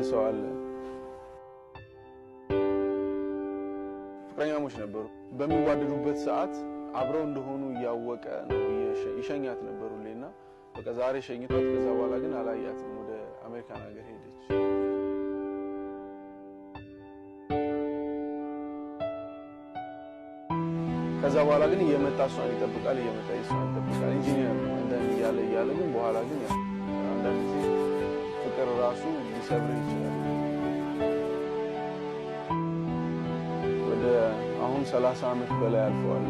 ሰው አለ ፍቅረኛሞች ነበሩ በሚዋደዱበት ሰዓት አብረው እንደሆኑ ያወቀ ነው ይሸኛት ነበሩልና በቃ ዛሬ ሸኝቷት ከዛ በኋላ ግን አላያትም ወደ አሜሪካን ሀገር ሄደች ከዛ በኋላ ግን እየመጣ እሷን ይጠብቃል ኢንጂነር ነው እንደዚህ ያለ ግን በኋላ ግን አንዳንድ ጊዜ ፍቅር ራሱ ሊሰብር ይችላል ወደ አሁን 30 አመት በላይ አልፈዋል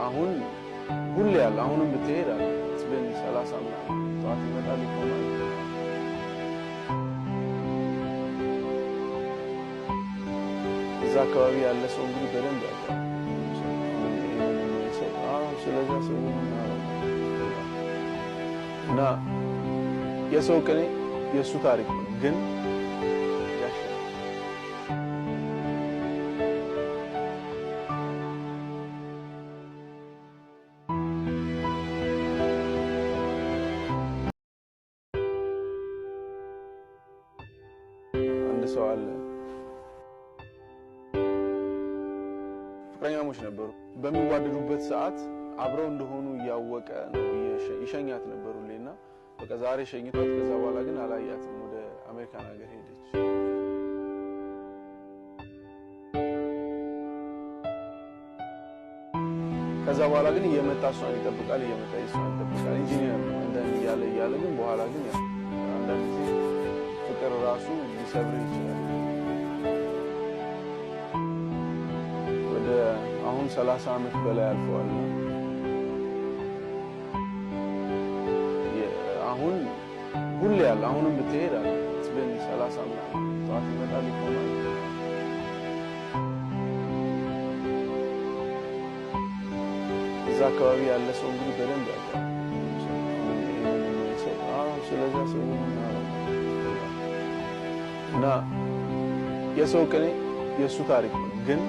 አሁን ሁሌ ያለ አሁንም ብትሄድ አለ ስለ 30 አመት ታዋቂ መጣል ይቆማል እዛ አካባቢ ያለ ሰው እንግዲህ በደንብ ያውቃል ስለዛ ሰው እና የሰው ቀኔ የሱ ታሪክ ነው ግን አንድ ሰው አለ ፍቅረኛሞች ነበሩ በሚዋደዱበት ሰዓት አብረው እንደሆኑ ያወቀ ነው ይሸኛት ነበሩልና በቃ ዛሬ ሸኝቷት ከዛ በኋላ ግን አላያትም ወደ አሜሪካን ሀገር ሄደች ከዛ በኋላ ግን እየመጣ እሷን ይጠብቃል ኢንጂነር ነው እንደዚህ ያለ ግን በኋላ ግን አንዳንድ ጊዜ ፍቅር ራሱ ሊሰብር ይችላል ወደ አሁን 30 አመት በላይ አልፈዋል አሁን ሁሌ ያለ አሁንም ብትሄድ አለ ስለ 30 አመት ታዋቂ መጣል ይቆማል እዛ አካባቢ ያለ ሰው እንግዲህ በደንብ ያውቃል ስለዛ ሰው እና የሰው ቀኔ የሱ ታሪክ ነው ግን